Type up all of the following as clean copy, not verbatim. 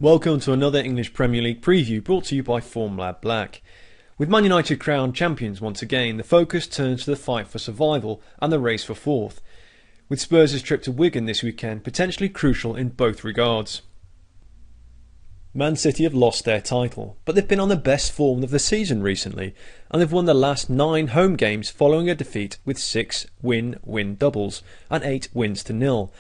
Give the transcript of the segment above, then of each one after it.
Welcome to another English Premier League preview brought to you by Formlab Black. With Man United crowned champions once again, the focus turns to the fight for survival and the race for fourth, with Spurs' trip to Wigan this weekend potentially crucial in both regards. Man City have lost their title, but they've been on the best form of the season recently, and they've won the last 9 home games following a defeat with 6 win-win doubles and 8 wins to nil.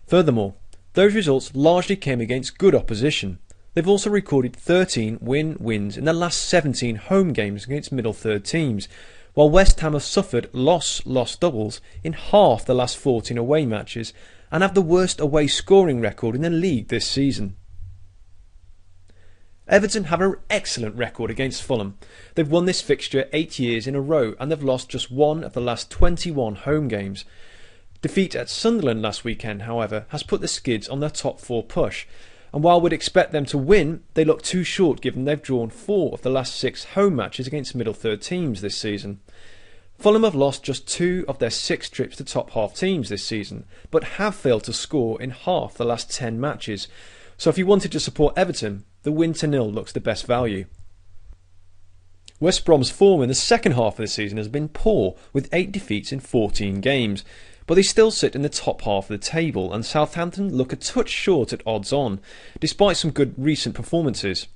Furthermore, those results largely came against good opposition. They've also recorded 13 wins in the last 17 home games against middle third teams, while West Ham have suffered loss doubles in half the last 14 away matches and have the worst away scoring record in the league this season. Everton have an excellent record against Fulham. They've won this fixture 8 years in a row and they've lost just one of the last 21 home games. Defeat at Sunderland last weekend, however, has put the Skids on their top 4 push, and while we'd expect them to win, they look too short given they've drawn 4 of the last 6 home matches against middle third teams this season. Fulham have lost just 2 of their 6 trips to top half teams this season, but have failed to score in half the last 10 matches, so if you wanted to support Everton, the win to nil looks the best value. West Brom's form in the second half of the season has been poor, with 8 defeats in 14 games. But they still sit in the top half of the table, and Southampton look a touch short at odds on, despite some good recent performances.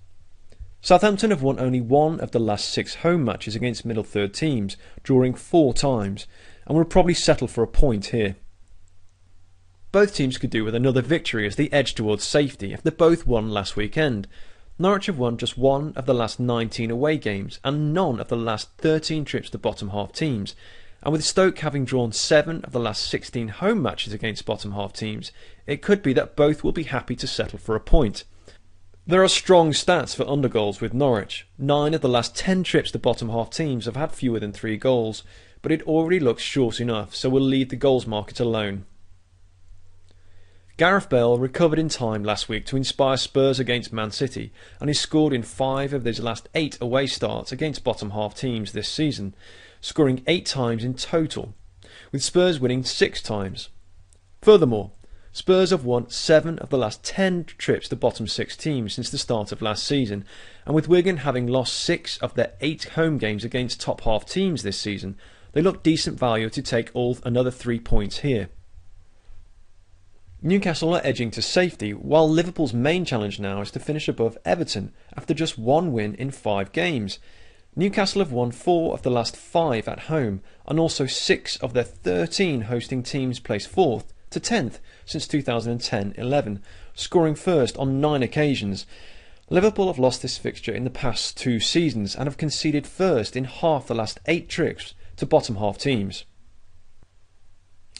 Southampton have won only 1 of the last 6 home matches against middle third teams, drawing 4 times, and will probably settle for a point here. Both teams could do with another victory as they edge towards safety if they both won last weekend. Norwich have won just 1 of the last 19 away games and none of the last 13 trips to bottom half teams. And with Stoke having drawn 7 of the last 16 home matches against bottom half teams, it could be that both will be happy to settle for a point. There are strong stats for undergoals with Norwich. 9 of the last 10 trips to bottom half teams have had fewer than 3 goals, but it already looks short enough, so we'll leave the goals market alone. Gareth Bale recovered in time last week to inspire Spurs against Man City, and he scored in 5 of his last 8 away starts against bottom half teams this season, scoring 8 times in total, with Spurs winning 6 times. Furthermore, Spurs have won 7 of the last 10 trips to bottom 6 teams since the start of last season, and with Wigan having lost 6 of their 8 home games against top half teams this season, they look decent value to take another 3 points here. Newcastle are edging to safety, while Liverpool's main challenge now is to finish above Everton after just 1 win in 5 games. Newcastle have won 4 of the last 5 at home, and also 6 of their 13 hosting teams placed 4th to 10th since 2010-11, scoring first on 9 occasions. Liverpool have lost this fixture in the past 2 seasons and have conceded first in half the last 8 trips to bottom half teams.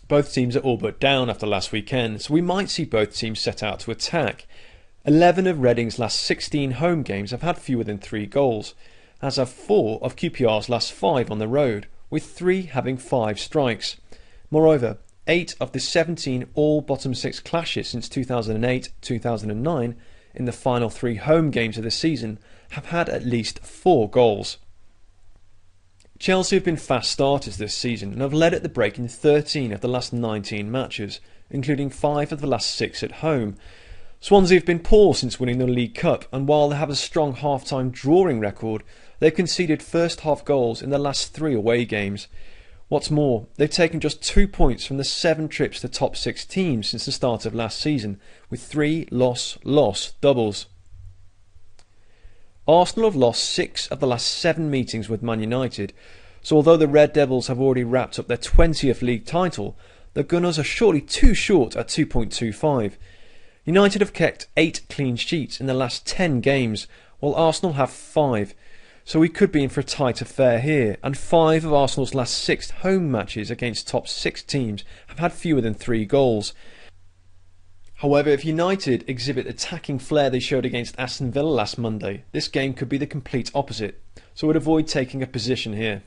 Both teams are all but down after last weekend, so we might see both teams set out to attack. 11 of Reading's last 16 home games have had fewer than 3 goals, as have 4 of QPR's last 5 on the road, with 3 having 5 strikes. Moreover, 8 of the 17 all bottom 6 clashes since 2008-2009 in the final 3 home games of the season have had at least 4 goals. Chelsea have been fast starters this season and have led at the break in 13 of the last 19 matches, including 5 of the last 6 at home. Swansea have been poor since winning the League Cup, and while they have a strong half-time drawing record, they've conceded first half goals in the last 3 away games. What's more, they've taken just 2 points from the 7 trips to top 6 teams since the start of last season, with 3 loss doubles. Arsenal have lost 6 of the last 7 meetings with Man United, so although the Red Devils have already wrapped up their 20th league title, the Gunners are surely too short at 2.25. United have kept 8 clean sheets in the last 10 games, while Arsenal have 5, so we could be in for a tight affair here, and 5 of Arsenal's last 6 home matches against top 6 teams have had fewer than 3 goals. However, if United exhibit attacking flair they showed against Aston Villa last Monday, this game could be the complete opposite, so would avoid taking a position here.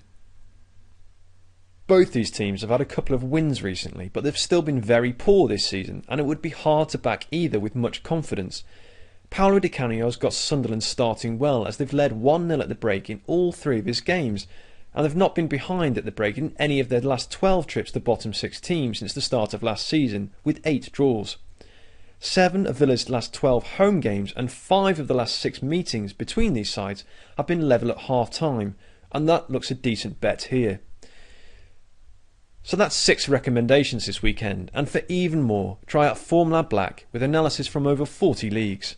Both these teams have had a couple of wins recently, but they've still been very poor this season, and it would be hard to back either with much confidence. Paulo Di Canio's got Sunderland starting well, as they've led 1-0 at the break in all 3 of his games, and they've not been behind at the break in any of their last 12 trips to bottom 6 teams since the start of last season, with 8 draws. 7 of Villa's last 12 home games and 5 of the last 6 meetings between these sides have been level at half-time, and that looks a decent bet here. So that's 6 recommendations this weekend, and for even more, try out Formula Black with analysis from over 40 leagues.